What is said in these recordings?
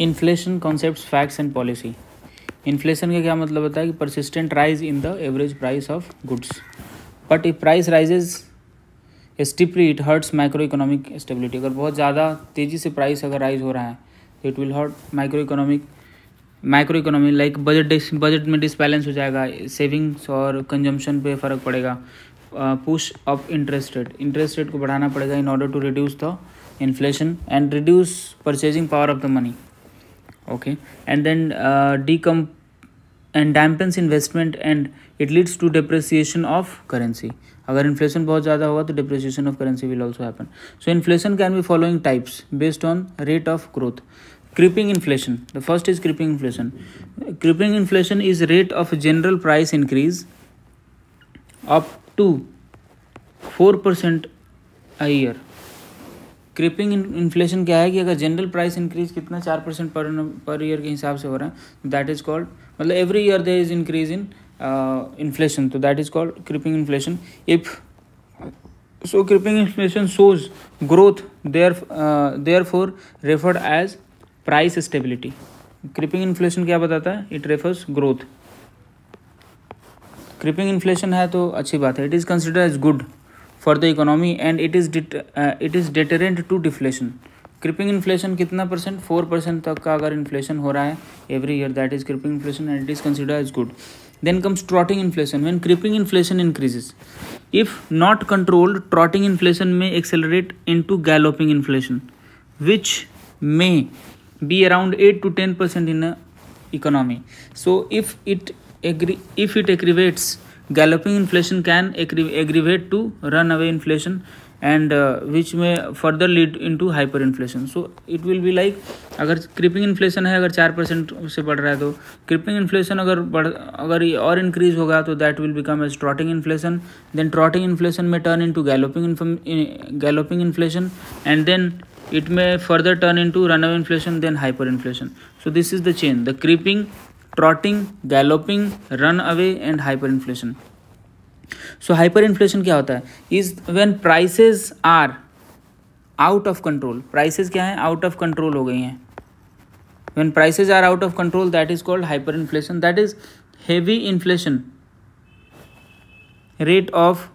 Inflation concepts facts and policy. Inflation का क्या मतलब होता है कि persistent rise in the average price of goods, but if price rises steeply it hurts micro economic stability. अगर बहुत ज़्यादा तेज़ी से प्राइस अगर राइज हो रहा है तो it will hurt micro economy like budget में डिसबैलेंस हो जाएगा, सेविंग्स और कंजम्पशन पे फ़र्क पड़ेगा। पुश अप इंटरेस्ट रेट को बढ़ाना पड़ेगा in order to reduce the inflation and reduce purchasing power of the money. Okay, and then dampens investment and it leads to depreciation of currency. अगर inflation बहुत ज़्यादा होगा तो depreciation of currency will also happen. So inflation can be following types based on rate of growth. Creeping inflation. The first is creeping inflation. Creeping inflation is rate of general price increase up to 4% a year. Creeping inflation क्या है कि अगर general price increase कितना 4% per year के हिसाब से हो रहा है, दैट इज कॉल्ड, मतलब every year there is increase in inflation, तो that is called creeping inflation. If so creeping inflation shows growth, therefore referred as price stability. Creeping inflation क्या बताता है? It refers growth. Creeping inflation है तो अच्छी बात है, it is considered as good for the economy and it is deterrent to deflation. Creeping inflation कितना percent? 4% तक का अगर इन्फ्लेशन हो रहा है every year, that is creeping inflation and it is considered as good. Then comes trotting inflation. When creeping inflation increases, if not controlled, trotting inflation may accelerate into galloping inflation, which may be around 8 to 10% in a economy. So if it aggravates, galloping inflation can aggravate to runaway inflation, and which may further lead into hyperinflation. So it will be like, अगर creeping inflation है, अगर 4% से बढ़ रहा है तो creeping inflation अगर ये और increase होगा तो that will become as trotting inflation. Then trotting inflation may turn into galloping inflation, and then it may further turn into runaway inflation, then hyperinflation. So this is the chain: the creeping, trotting, galloping, runaway and hyperinflation. So hyperinflation क्या होता है? Is when prices are out of control. Prices क्या है? Out of control हो गई हैं. When prices are out of control, that is called hyperinflation. That is heavy inflation. Rate of,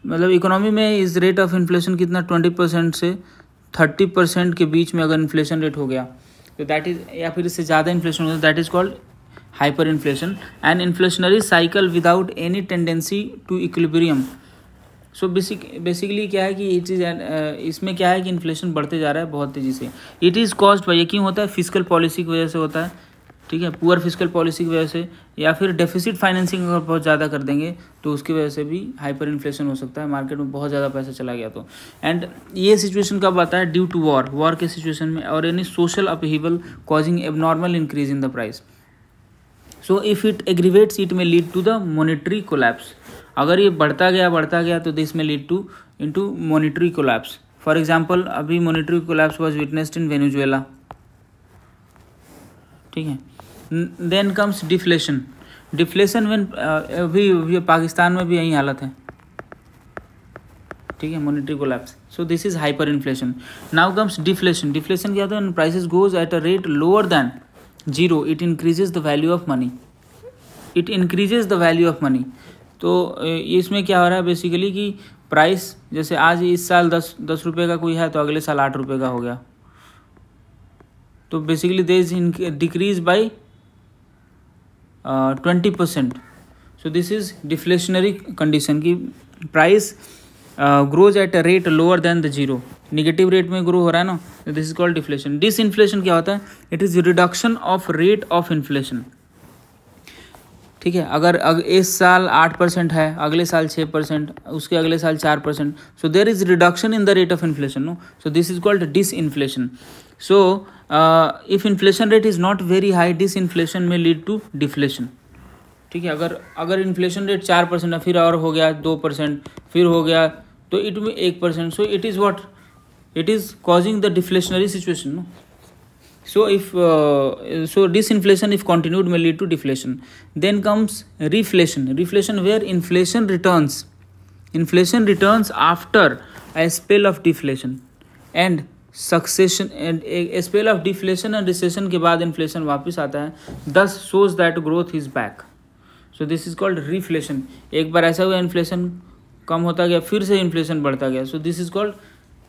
मतलब economy में इस रेट ऑफ इन्फ्लेशन कितना 20% से 30% के बीच में अगर इन्फ्लेशन रेट हो गया तो दैट इज, या फिर इससे ज़्यादा इन्फ्लेशन हो गया, that is called hyperinflation. An inflationary cycle without any tendency to equilibrium. So basically क्या है कि ये चीज़, इसमें क्या है कि इन्फ्लेशन बढ़ते जा रहा है बहुत तेज़ी से। इट इज़ कॉज्ड बाय, ये क्यों होता है? फिजिकल पॉलिसी की वजह से होता है, ठीक है, पुअर फिजिकल पॉलिसी की वजह से, या फिर डेफिसिट फाइनेंसिंग अगर बहुत ज़्यादा कर देंगे तो उसकी वजह से भी हाइपर इन्फ्लेशन हो सकता है, मार्केट में बहुत ज़्यादा पैसा चला गया तो। एंड ये सिचुएशन कब आता है? ड्यू टू वॉर के सिचुएशन में, और any social upheaval causing abnormal increase in the price. So if it aggravates, it may lead to the monetary collapse. अगर ये बढ़ता गया तो this may lead to into monetary collapse. For example, अभी monetary collapse was witnessed in Venezuela, ठीक है। Then comes deflation. Deflation when अभी पाकिस्तान में भी यही हालत है, ठीक है, monetary collapse. So this is hyperinflation. Now comes deflation. Deflation क्या होता है? When prices goes at a rate lower than zero, it increases the value of money. It increases the value of money. तो इसमें क्या हो रहा है basically कि प्राइस, जैसे आज इस साल 10 रुपये का कोई है तो अगले साल 8 रुपये का हो गया, तो basically they is decrease by 20%. So this is deflationary condition की price grows at a rate lower than the zero, negative rate में ग्रो हो रहा है ना, this is called deflation. Disinflation क्या होता है? It is reduction of rate of inflation. ठीक है, अगर इस साल 8% है, अगले साल 6%, उसके अगले साल 4%, so there is reduction in the rate of inflation, no, so this is called disinflation. So if inflation rate is not very high, disinflation में लीड टू डिफ्लेशन. ठीक है, अगर इन्फ्लेशन रेट 4% है, फिर और हो गया 2%, फिर हो गया तो इट में 1%, सो it is what, it is causing the deflationary situation, no? So if so disinflation if continued may lead to deflation. Then comes reflation where inflation returns after a spell of deflation, and succession and spell of deflation and recession के बाद inflation वापस आता है, दस shows that growth is back. So this is called reflation. एक बार ऐसा हुआ inflation कम होता गया, फिर से इन्फ्लेशन बढ़ता गया, so this is called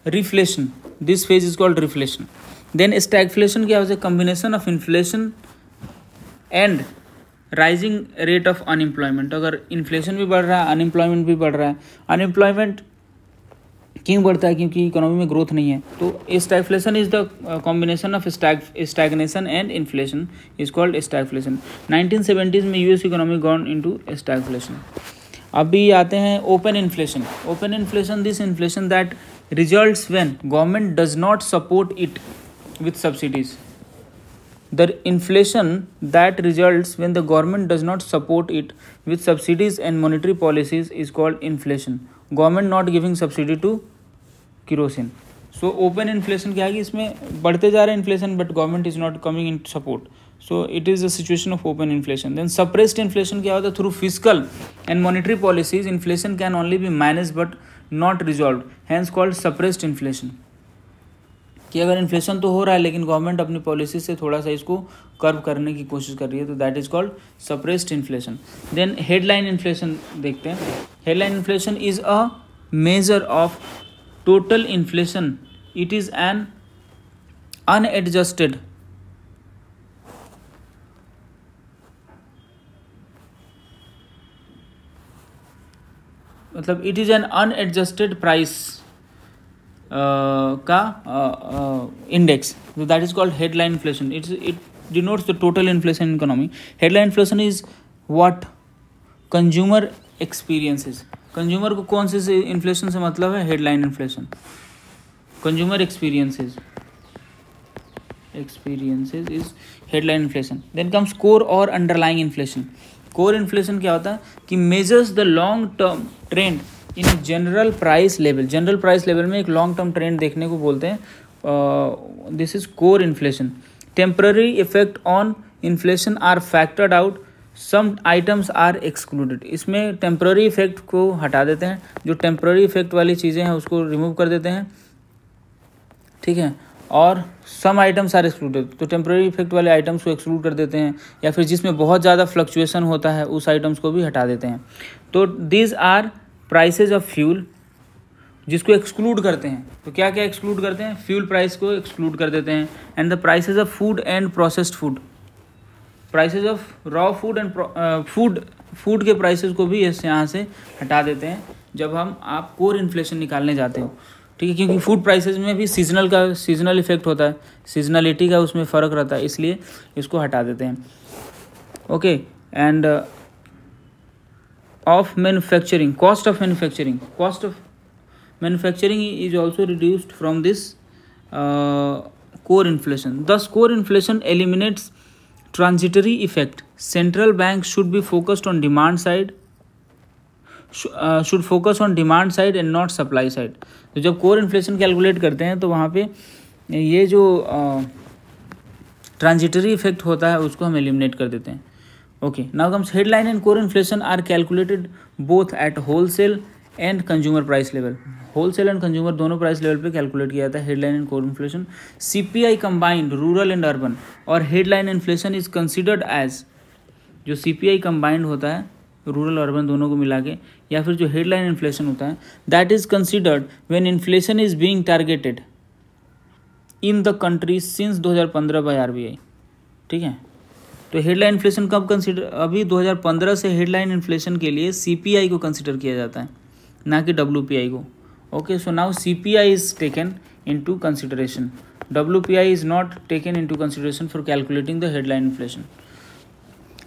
reflation. This phase is called reflation. Then stagflation क्या होता है? Combination of inflation and rising rate of unemployment. अगर इन्फ्लेशन भी बढ़ रहा है, अनएम्प्लॉयमेंट भी बढ़ रहा है। अनएम्प्लॉयमेंट क्यों बढ़ता है? क्योंकि इकोनॉमी में ग्रोथ नहीं है। तो stagflation is the combination of stagnation and inflation is called stagflation. 1970s में US economy gone into stagflation. अभी आते हैं open inflation. Open inflation, this inflation that results when government does not support it with subsidies. The inflation that results when the government does not support it with subsidies and monetary policies is called inflation. Government not giving subsidy to kerosene. So open inflation क्या है कि इसमें बढ़ते जा रहे हैं inflation but government is not coming in support. So it is a situation of open inflation. Then suppressed inflation क्या होता है? Through fiscal and monetary policies, inflation can only be managed but not resolved. Hence called suppressed inflation. कि अगर inflation तो हो रहा है लेकिन गवर्नमेंट अपनी पॉलिसी से थोड़ा सा इसको कर्व करने की कोशिश कर रही है, तो that is called suppressed inflation. Then headline inflation देखते हैं। Headline inflation is a measure of total inflation. It is an unadjusted मतलब it is an unadjusted price का index, so that is called headline inflation. It denotes the total inflation in economy. Headline inflation is what consumer experiences. Consumer को कौन से inflation से मतलब है? Headline inflation. Consumer experiences is headline inflation. Then comes core और underlying inflation. Core inflation क्या होता है कि measures the long term trend in general price level. General price level में एक लॉन्ग टर्म ट्रेंड देखने को बोलते हैं। This is core inflation. Temporary effect on inflation are factored out, some items are excluded. इसमें टेम्पररी इफेक्ट को हटा देते हैं, जो टेम्पररी इफेक्ट वाली चीज़ें हैं उसको रिमूव कर देते हैं, ठीक है। और सम आइटम्स आर एक्सक्लूडेड, तो टेम्पररी इफेक्ट वाले आइटम्स को एक्सक्लूड कर देते हैं, या फिर जिसमें बहुत ज़्यादा फ्लक्चुएशन होता है उस आइटम्स को भी हटा देते हैं। तो these are prices of fuel, जिसको एक्सक्लूड करते हैं। तो क्या क्या एक्सक्लूड करते हैं? फ्यूल प्राइस को एक्सक्लूड कर देते हैं। And the prices of food and processed food, prices of raw food and food के प्राइसेस को भी यहाँ से हटा देते हैं जब आप कोर इन्फ्लेशन निकालने जाते हो, ठीक है। क्योंकि फूड प्राइसेस में भी सीजनल इफेक्ट होता है, सीजनलिटी का उसमें फ़र्क रहता है, इसलिए इसको हटा देते हैं। Okay, and of manufacturing, cost of manufacturing is also reduced from this core inflation. Thus core inflation eliminates transitory effect. Central bank should be focused on demand side, should focus on demand side and not supply side. तो जब core inflation calculate करते हैं तो वहाँ पे ये जो transitory effect होता है उसको हम एलिमिनेट कर देते हैं। Okay, now comes headline and core inflation are calculated both at wholesale and consumer price level. Wholesale and consumer दोनों price level पे calculate किया जाता है headline and core inflation. CPI combined rural and urban और headline inflation is considered as, जो CPI combined होता है rural urban दोनों को मिला के, या फिर जो headline inflation होता है, that is considered when inflation is being targeted in the country since 2015 by RBI, ठीक है। तो हेडलाइन इन्फ्लेशन कब कंसिडर? अभी 2015 से हेडलाइन इन्फ्लेशन के लिए सीपीआई को कंसिडर किया जाता है, ना कि डब्ल्यूपीआई को। Okay, so now CPI is taken into consideration, WPI is not taken into consideration for calculating the headline inflation.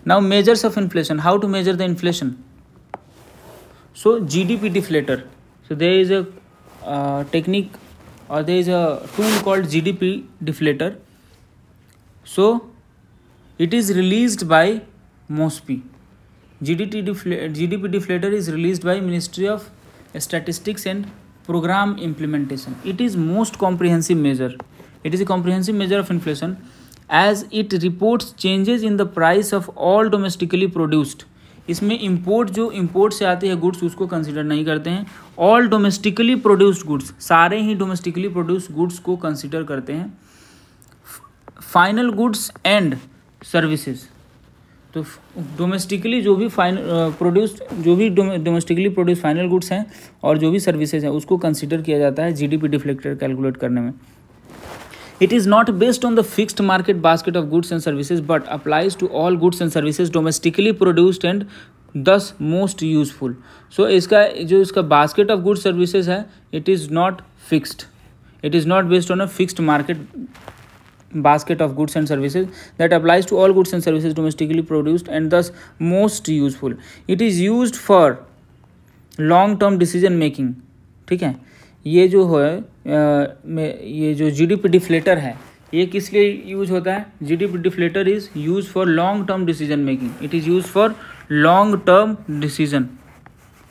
Now measures of inflation, how to measure the inflation? So GDP deflator, so there is a technique और there is a tool called GDP deflator. So it is released by MOSPI. GDP deflator is released by Ministry of Statistics and Program Implementation. It is most comprehensive measure. It is a comprehensive measure of inflation as it reports changes in the price of all domestically produced इसमें import से आती है goods उसको consider नहीं करते हैं। All domestically produced goods, सारे ही domestically produced goods को कंसिडर करते हैं। फाइनल गुड्स एंड सर्विसेज, तो डोमेस्टिकली जो भी डोमेस्टिकली प्रोड्यूस फाइनल गुड्स हैं और जो भी सर्विसेज हैं उसको कंसिडर किया जाता है जीडीपी डिफ्लेक्टर कैलकुलेट करने में। It is not based on the fixed market basket of goods and services but applies to all goods and services domestically produced and thus most useful. So इसका basket of goods services है, it is not fixed, it is not based on a fixed market basket of goods and services that applies to all goods and services domestically produced and thus most useful. It is used for long term decision making। ठीक है, ये जो है ये जो GDP deflator है ये किस लिए यूज होता है? GDP deflator is use for long term decision making, it is use for long term decision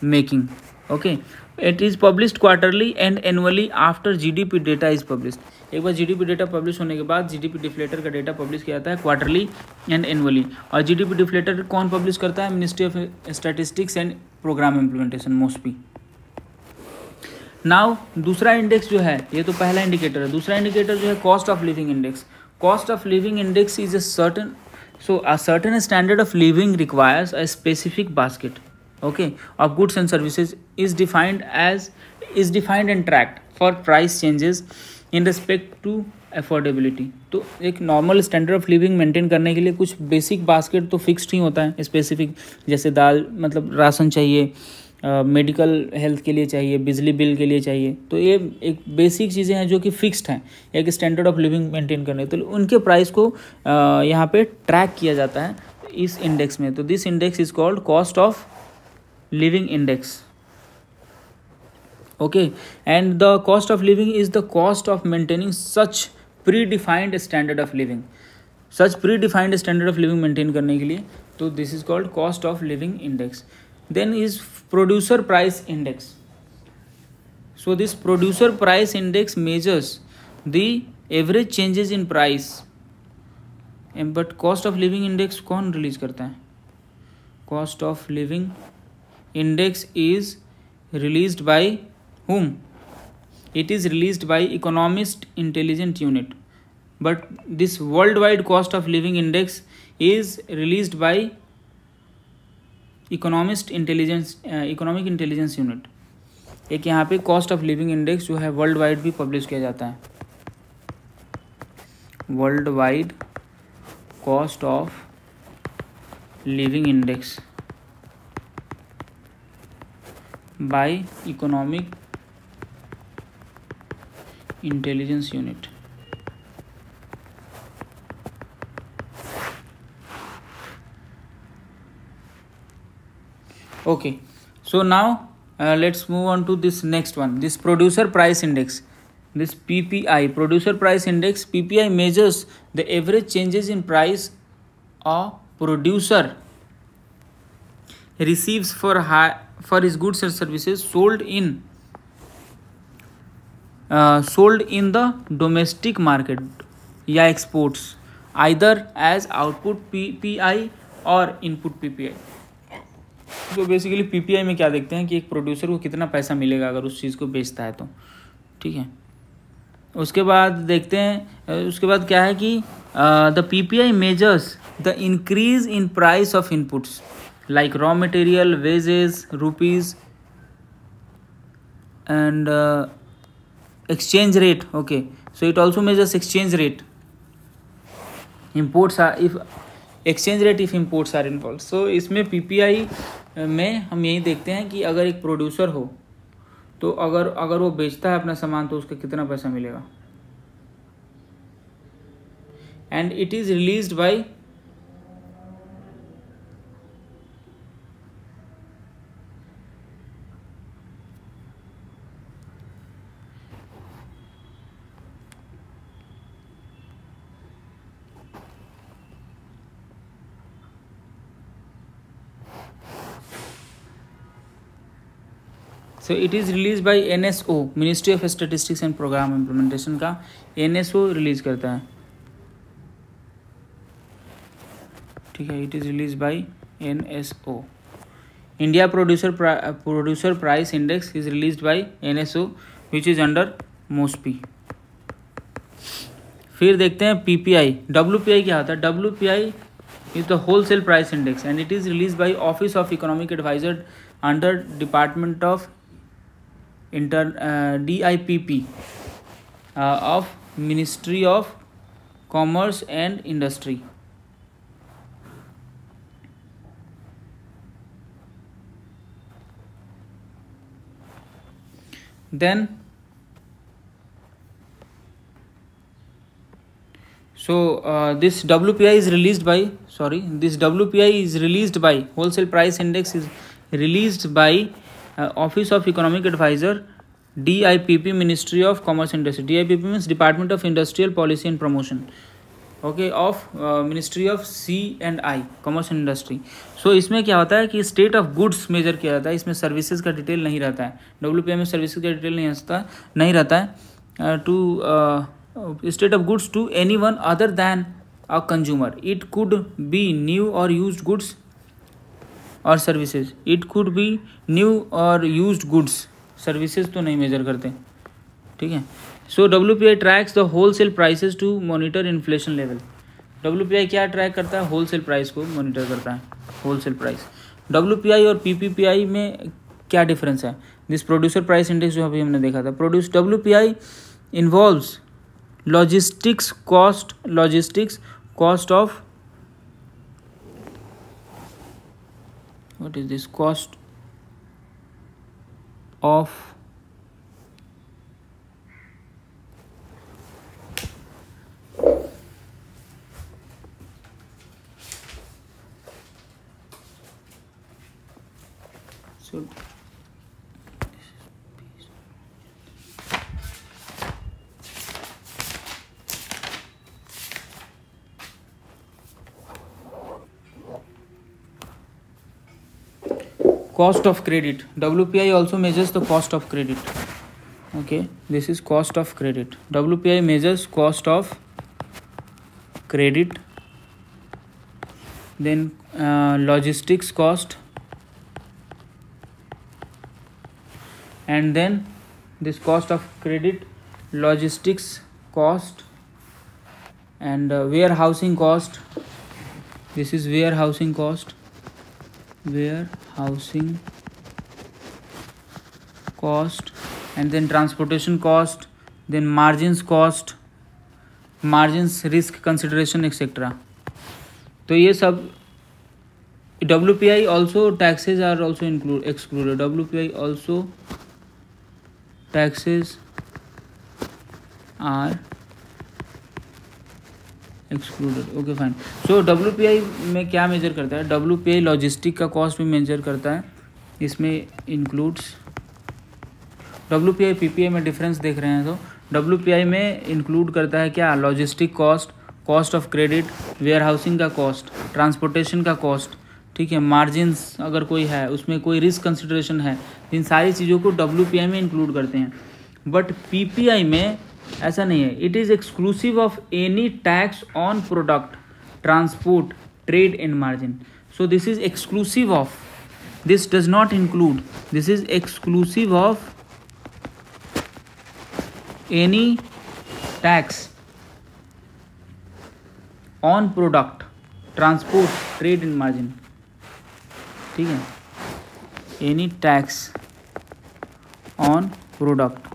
making. Okay, it is published quarterly and annually after GDP data is published. एक बार GDP data publish होने के बाद GDP deflator का data publish किया जाता है quarterly and annually. और जीडीपी डिफ्लेटर कौन पब्लिश करता है? Ministry of statistics and programme implementation, mostly. Now दूसरा इंडेक्स जो है, ये तो पहला इंडिकेटर है, दूसरा इंडिकेटर जो है cost of living index. Cost of living index is a certain standard of living requires a specific basket, okay, of goods and services is defined and tracked for price changes in respect to affordability। तो एक normal standard of living maintain करने के लिए कुछ basic basket तो fixed ही होता है, specific, जैसे दाल मतलब राशन चाहिए, मेडिकल हेल्थ के लिए चाहिए, बिजली बिल के लिए चाहिए, तो ये एक बेसिक चीज़ें हैं जो कि फिक्स्ड हैं एक स्टैंडर्ड ऑफ लिविंग मेंटेन करने, तो उनके प्राइस को यहाँ पे ट्रैक किया जाता है इस इंडेक्स में। तो this index is called cost of living index. Okay, and the cost of living is the cost of maintaining such pre defined standard of living, such pre defined standard of living maintain करने के लिए, तो this is called cost of living index. Then is producer price index. So this producer price index measures the average changes in price. But cost of living index कौन release करता है? Cost of living index is released by whom? It is released by Economist Intelligence Unit. But this worldwide cost of living index is released by economic intelligence unit. एक यहाँ पे cost of living index जो है world wide भी publish किया जाता है, world wide cost of living index bye economic intelligence unit. Okay, so now let's move on to this next one, this producer price index, this PPI, producer price index. PPI measures the average changes in price a producer receives for his goods or services sold in the domestic market या exports, either as output PPI or input PPI। तो basically PPI में क्या देखते हैं कि एक producer को कितना पैसा मिलेगा अगर उस चीज़ को बेचता है तो, ठीक है। उसके बाद देखते हैं, उसके बाद क्या है कि the PPI measures the increase in price of inputs like raw material, wages, rupees and exchange rate. Okay, so it also measures exchange rate, imports if exchange rate if imports are involve. So इसमें PPI में हम यही देखते हैं कि अगर एक producer हो तो अगर वो बेचता है अपना सामान तो उसका कितना पैसा मिलेगा। And it is released by so it is release by NSO, ministry of statistics and programme implementation का NSO रिलीज करता है, ठीक है, it is release by NSO। India producer price index is released by NSO which is under MoSPI. फिर देखते हैं PPI। WPI क्या होता है? WPI is the wholesale price index and it is release by office of economic adviser under department of DIPP of ministry of commerce and industry. Then this WPI is released by wholesale price index is released by office of economic advisor DIPP Ministry of Commerce and Industry. DIPP means Department of Industrial Policy and Promotion, okay, of Ministry of C&I Commerce and Industry. सो इसमें क्या होता है कि state of goods major किया जाता है, इसमें services का डिटेल नहीं रहता है। WPI में सर्विसेज का डिटेल नहीं रहता है to state of goods to any one other than a consumer. It could be new or used goods or services. It could be new or used goods, services तो नहीं measure करते, ठीक है। So WPI tracks the wholesale prices to monitor inflation level. WPI क्या track करता है? Wholesale price को monitor करता है, होलसेल प्राइस। WPI और PPI में क्या डिफरेंस है? दिस प्रोड्यूसर प्राइस इंडेक्स जो अभी हमने देखा था, WPI involves logistics cost of, what is this, cost of cost of credit. WPI also measures the cost of credit. Okay, this is cost of credit. WPI measures cost of credit, then logistics cost, and then this cost of credit, logistics cost, and warehousing cost. This is warehousing cost, and then transportation cost, then margins cost, margins, risk consideration, etc. तो ये सब WPI also taxes are also excluded. WPI also taxes are excluded. Okay, fine. So WPI में क्या major करता है? WPI logistic का cost भी major करता है, इसमें इंक्लूड्स। WPI PPI में डिफरेंस देख रहे हैं तो WPI में इंक्लूड करता है क्या? Logistic cost, cost of credit, warehousing का कॉस्ट, ट्रांसपोर्टेशन का कॉस्ट, ठीक है, मार्जिन्स अगर कोई है, उसमें कोई रिस्क कंसिडरेशन है, इन सारी चीज़ों को WPI में इंक्लूड करते हैं। बट PPI में ऐसा नहीं है। It is exclusive of any tax on product, transport, trade and margin. So this is exclusive of, this does not include, this is exclusive of any tax on product, transport, trade and margin, ठीक है। Any tax on product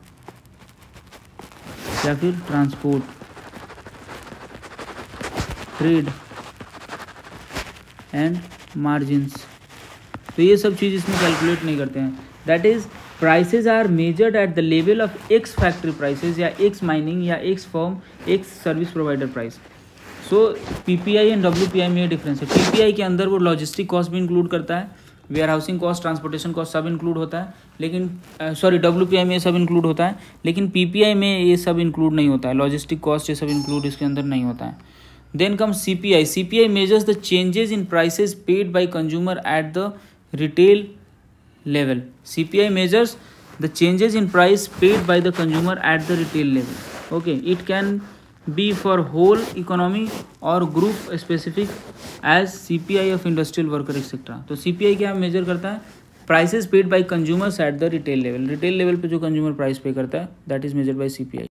या फिर transport, trade and margins, तो ये सब चीज़ इसमें calculate नहीं करते हैं। That is prices are measured at the level of ex factory prices या एक्स माइनिंग या ex firm, ex service provider price. So PPI and WPI में ये डिफरेंस है। PPI के अंदर वो लॉजिस्टिक कॉस्ट भी इंक्लूड करता है, warehousing cost, transportation cost सब इंक्लूड होता है, लेकिन WPI में ये सब इंक्लूड होता है, लेकिन PPI में ये सब इंक्लूड नहीं होता है। लॉजिस्टिक कॉस्ट ये सब इंक्लूड इसके अंदर नहीं होता है। Then comes CPI. CPI measures the changes in prices paid by consumer at the retail level. CPI measures the changes in price paid by the consumer at the retail level. Okay, it can be for whole economy or group specific as CPI of industrial worker etc. तो CPI क्या major करता है? Prices paid bye consumers eight the retail level, retail level पे जो consumer price पे करता है that is measured by CPI।